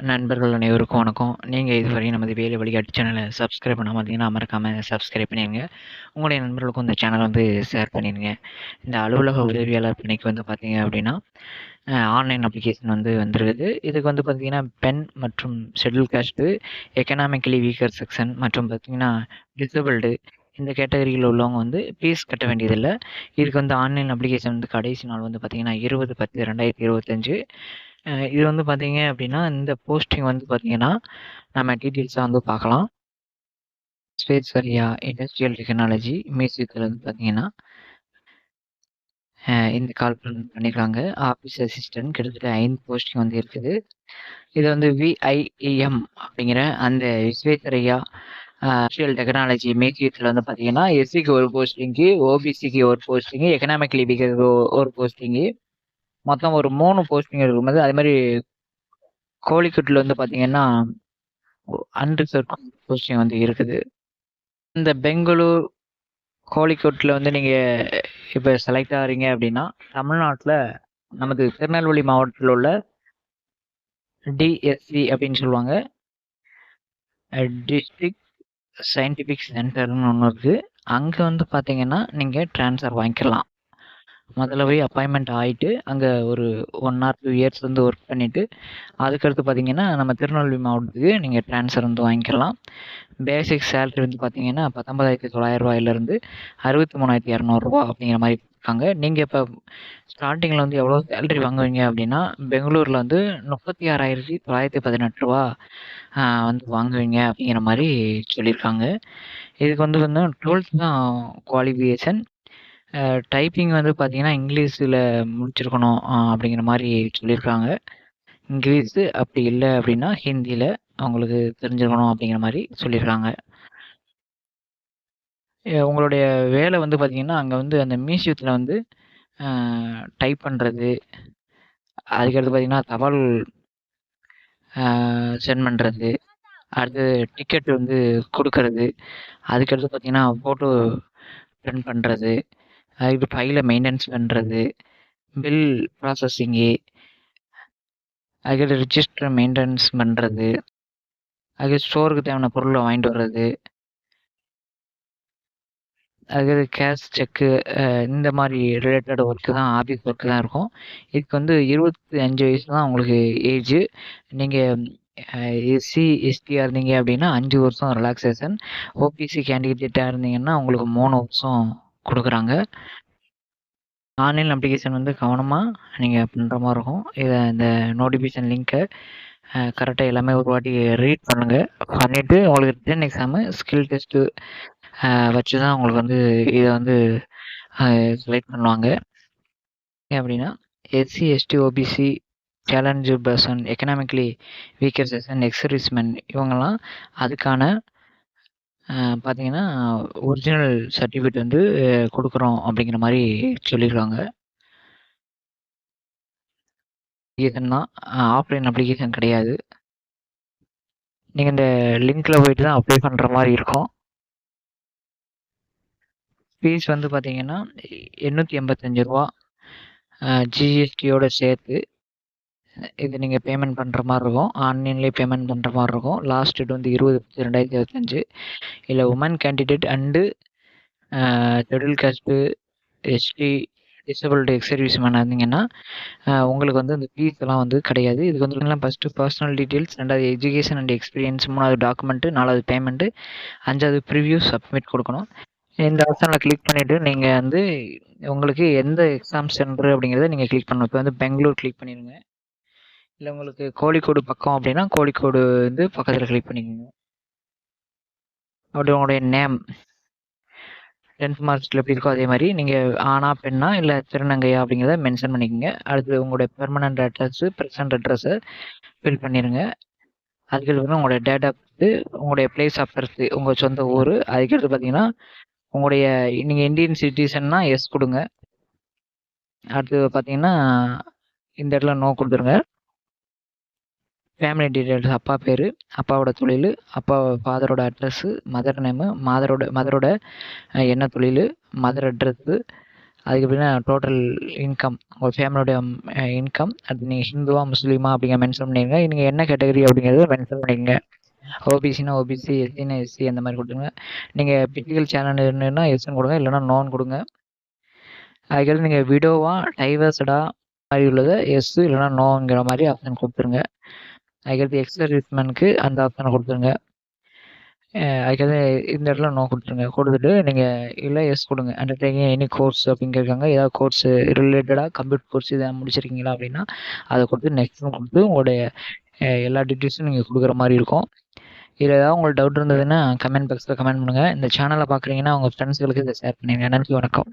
நண்பர்கள் அனைவருக்கும் வணக்கம். நீங்கள் இதுவரை நமது வேலை வழிகாட்டி சேனலை சப்ஸ்கிரைப் பண்ணாமல் இருந்தீங்கன்னா மறக்காமல் சப்ஸ்கிரைப் பண்ணிடுங்க. உங்களுடைய நண்பர்களுக்கும் இந்த சேனலை ஷேர் பண்ணிடுங்க. இந்த அலுவலக உதவியாளர் பணிக்கு பார்த்தீங்க அப்படின்னா ஆன்லைன் அப்ளிகேஷன் வந்துருக்குது. இதுக்கு பார்த்தீங்கன்னா பென் மற்றும் schedule cost, economically weaker section மற்றும் பார்த்தீங்கன்னா டிசபிள்டு இந்த கேட்டகரியில் உள்ளவங்க ஃபீஸ் கட்ட வேண்டியதில்லை. இதுக்கு ஆன்லைன் அப்ளிகேஷன் கடைசி நாள் பார்த்தீங்கன்னா 20/10/2025. இது பார்த்தீங்க அப்படின்னா இந்த போஸ்டிங் பார்த்தீங்கன்னா நம்ம டீட்டெயில்ஸாக பார்க்கலாம். ஸ்வேத்ஸ்வரியா இண்டஸ்ட்ரியல் டெக்னாலஜி மியூசியத்தில் பார்த்தீங்கன்னா இந்த கால் பண்ணியிருக்காங்க. ஆஃபீஸ் அசிஸ்டன்ட் கிட்டத்தட்ட 5 போஸ்டிங் இருக்குது. இது விஐஇஎம் அப்படிங்கிற அந்த விஸ்வேஸ்வரையா இண்டஸ்ட்ரியல் டெக்னாலஜி மியூசியத்தில் பார்த்தீங்கன்னா எஸ்சிக்கு ஒரு போஸ்டிங்கு, ஓபிசிக்கு ஒரு போஸ்டிங்கு, எக்கனாமிக்கலி வீக்கருக்கு ஒரு போஸ்டிங்கு, மொத்தம் ஒரு 3 போஸ்டிங் இருக்கும்போது அதே மாதிரி கோழிக்கோட்டில் பார்த்தீங்கன்னா அன்ரிசர்வ் போஸ்டிங் இருக்குது. இந்த பெங்களூர் கோழிக்கோட்டில் நீங்கள் இப்போ செலக்ட் ஆகிறீங்க அப்படின்னா தமிழ்நாட்டில் நமது திருநெல்வேலி மாவட்டத்தில் உள்ள டிஎஸ்சி அப்படின்னு சொல்லுவாங்க, டிஸ்ட்ரிக்ட் சயின்டிஃபிக் சென்டர்னு ஒன்று இருக்குது. அங்கே பார்த்தீங்கன்னா நீங்கள் ட்ரான்ஸ்ஃபர் வாங்கிக்கலாம். முதல்ல போய் அப்பாயின்மெண்ட் ஆகிட்டு அங்கே ஒரு 1 or 2 இயர்ஸ் ஒர்க் பண்ணிவிட்டு அதுக்கடுத்து பார்த்தீங்கன்னா நம்ம திருநெல்வேலி மாவட்டத்துக்கு நீங்கள் ட்ரான்ஸ்ஃபர் வாங்கிக்கலாம். பேசிக் சேலரி பார்த்தீங்கன்னா 19,900 63,200 அப்படிங்கிற மாதிரி இருக்காங்க. நீங்கள் இப்போ ஸ்டார்டிங்கில் எவ்வளோ சேலரி வாங்குவீங்க அப்படின்னா பெங்களூரில் 36,918 வாங்குவீங்க அப்படிங்கிற மாதிரி சொல்லியிருக்காங்க. இதுக்கு பார்த்தீங்கன்னா 12th தான் குவாலிஃபிகேஷன். டைப்பிங் பார்த்தீங்கன்னா இங்கிலீஷில் முடிச்சிருக்கணும் அப்படிங்கிற மாதிரி சொல்லியிருக்காங்க. இங்கிலீஷு அப்படி இல்லை அப்படின்னா ஹிந்தியில் அவங்களுக்கு தெரிஞ்சிருக்கணும் அப்படிங்கிற மாதிரி சொல்லியிருக்காங்க. உங்களுடைய வேலை பார்த்தீங்கன்னா அங்கே அந்த மியூசியத்தில் டைப் பண்ணுறது, அதுக்கடுத்து பார்த்தீங்கன்னா தபால் சென்ட் பண்ணுறது, அடுத்து டிக்கெட் கொடுக்கறது, அதுக்கடுத்து பார்த்தீங்கன்னா ஃபோட்டோ பிரிண்ட் பண்ணுறது, அதுக்கு ஃபைலை மெயின்டெனன்ஸ் பண்ணுறது, பில் ப்ராசஸிங்கு, அதுக்கடுத்து ரிஜிஸ்டர் மெயின்டெனன்ஸ் பண்ணுறது, அதுக்கு ஸ்டோருக்கு தேவையான பொருளை வாங்கிட்டு வர்றது, அதுக்கு கேஷ் செக்கு இந்த மாதிரி ரிலேட்டட் ஒர்க்கு தான், ஆஃபீஸ் ஒர்க்கு தான் இருக்கும். இதுக்கு 25 வயசு தான் உங்களுக்கு ஏஜு. நீங்கள் எஸ்சி எஸ்டியாக இருந்தீங்க அப்படின்னா 5 வருஷம் ரிலாக்ஸேஷன், ஓபிசி கேண்டிடேட்டாக இருந்தீங்கன்னா உங்களுக்கு 3 வருஷம் கொடுக்குறாங்க. ஆன்லைன் அப்ளிகேஷன் கவனமாக நீங்கள் பண்ணுற மாதிரி இருக்கும். இதை இந்த நோட்டிஃபிகேஷன் லிங்க்கை கரெக்டாக எல்லாமே ஒரு வாட்டி ரீட் பண்ணுங்கள். பண்ணிவிட்டு உங்களுக்கு ரிட்டன் எக்ஸாமு ஸ்கில் டெஸ்ட்டு வச்சு தான் உங்களுக்கு இதை செலக்ட் பண்ணுவாங்க. அப்படின்னா SC ST OBC challenged person, economically weaker section, ex-servicemen இவங்கெல்லாம் அதுக்கான பார்த்தீங்கன்னா ஒரிஜினல் சர்டிஃபிகேட் கொடுக்குறோம் அப்படிங்கிற மாதிரி சொல்லியிருக்காங்க. அப்ளிகேஷன் தான், ஆஃப்லைன் அப்ளிகேஷன் கிடையாது. நீங்கள் இந்த லிங்க்கில் போயிட்டு தான் அப்ளை பண்ணுற மாதிரி இருக்கும். ஃபீஸ் பார்த்தீங்கன்னா 885 ஜிஎஸ்டியோட சேர்த்து இது நீங்கள் பேமெண்ட் பண்ணுற மாதிரி இருக்கும். ஆன்லைன்லேயே பேமெண்ட் பண்ணுற மாதிரி இருக்கும். Last date 20/10/2025. இல்லை woman candidate and scheduled caste, ST, disabled ex-servicemen இருந்தீங்கன்னா உங்களுக்கு இந்த ஃபீஸ் எல்லாம் கிடையாது. இதுக்கு ஃபஸ்ட்டு பர்சனல் டீட்டெயில்ஸ், 2வது எஜுகேஷன் அண்ட் எக்ஸ்பீரியன்ஸ், 3வது டாக்குமெண்ட்டு, 4வது பேமெண்ட்டு, 5வது ப்ரிவ்யூ சப்மிட் கொடுக்கணும். இந்த ஆப்ஷனில் கிளிக் பண்ணிவிட்டு நீங்கள் உங்களுக்கு எந்த எக்ஸாம் சென்டர் அப்படிங்கிறத நீங்கள் கிளிக் பண்ணணும். இப்போ பெங்களூர் கிளிக் பண்ணிடுங்க. இல்லை உங்களுக்கு கோழிக்கோடு பக்கம் அப்படின்னா கோழிக்கோடு பக்கத்தில் கிளிக் பண்ணிக்கோங்க. அப்படி உங்களுடைய நேம் 10th மார்க்ஸில் எப்படி இருக்கோ அதே மாதிரி நீங்கள் ஆனா பெண்ணா இல்லை திருநங்கையா அப்படிங்கிறத மென்ஷன் பண்ணிக்கோங்க. அடுத்து உங்களுடைய பெர்மனண்ட் அட்ரஸு, ப்ரெசன்ட் அட்ரஸை ஃபில் பண்ணிடுங்க. அதுக்கடுத்து உங்களுடைய டேட் ஆஃப் பர்த்து, உங்களுடைய பிளேஸ் ஆஃப் பர்த்து, உங்கள் சொந்த ஊர். அதுக்கடுத்து பார்த்தீங்கன்னா உங்களுடைய நீங்கள் இந்தியன் சிட்டிசன்னா எஸ் கொடுங்க. அடுத்து பார்த்தீங்கன்னா இந்த இடத்துல நோ கொடுத்துருங்க. ஃபேமிலி டீட்டெயில்ஸ், அப்பா பேர், அப்பாவோட தொழில், அப்பா ஃபாதரோட அட்ரஸ்ஸு, மதர் நேமு, மதரோட என்ன தொழில், மதர் அட்ரஸ்ஸு, அதுக்கு எப்படின்னா டோட்டல் இன்கம் உங்கள் ஃபேமிலியோடைய இன்கம் அது நீங்கள் ஹிந்துவா முஸ்லீமா அப்படிங்கிற மென்ஷன் பண்ணிடுங்க. நீங்கள் என்ன கேட்டகரி அப்படிங்கிறத மென்ஷன் பண்ணிக்கங்க. ஓபிசினா ஓபிசி, எஸ்சினா எஸ்சி அந்த மாதிரி கொடுத்துருங்க. நீங்கள் பிசிக்கல் சேனல் இருந்ததுன்னா எஸ்ன்னு கொடுங்க, இல்லைனா நோன்னு கொடுங்க. அதுக்கடுத்து நீங்கள் விடோவா டைவர்ஸ்டா மாதிரி உள்ளதை எஸ் இல்லைனா நோங்கிற மாதிரி ஆப்ஷன் கொடுத்துருங்க. அதுக்கடுத்து எக்ஸ் சர்வீஸ்மேனுக்கு அந்த ஆப்ஷனை கொடுத்துருங்க. அதுக்கடுத்து இந்த இடத்துல நோ கொடுத்துருங்க. கொடுத்துட்டு நீங்கள் இல்லை எஸ் கொடுங்க. அண்டர்டேக்கிங் எனி கோர்ஸ் அப்படிங்கிறக்காங்க. ஏதாவது கோர்ஸ் ரிலேட்டடாக கம்ப்யூட்டர் கோர்ஸ் இதை முடிச்சிருக்கீங்களா அப்படின்னா அதை கொடுத்து நெக்ஸ்ட்னு கொடுத்து உங்களுடைய எல்லா டீட்டெயில்ஸும் நீங்கள் கொடுக்குற மாதிரி இருக்கும். இதில் ஏதாவது உங்களுக்கு டவுட் இருந்ததுன்னா கமெண்ட் பாக்ஸில் கமெண்ட் பண்ணுங்கள். இந்த சேனலை பார்க்குறீங்கன்னா உங்கள் ஃப்ரெண்ட்ஸுகளுக்கு இதை ஷேர் பண்ணிடுங்க. நன்றி, வணக்கம்.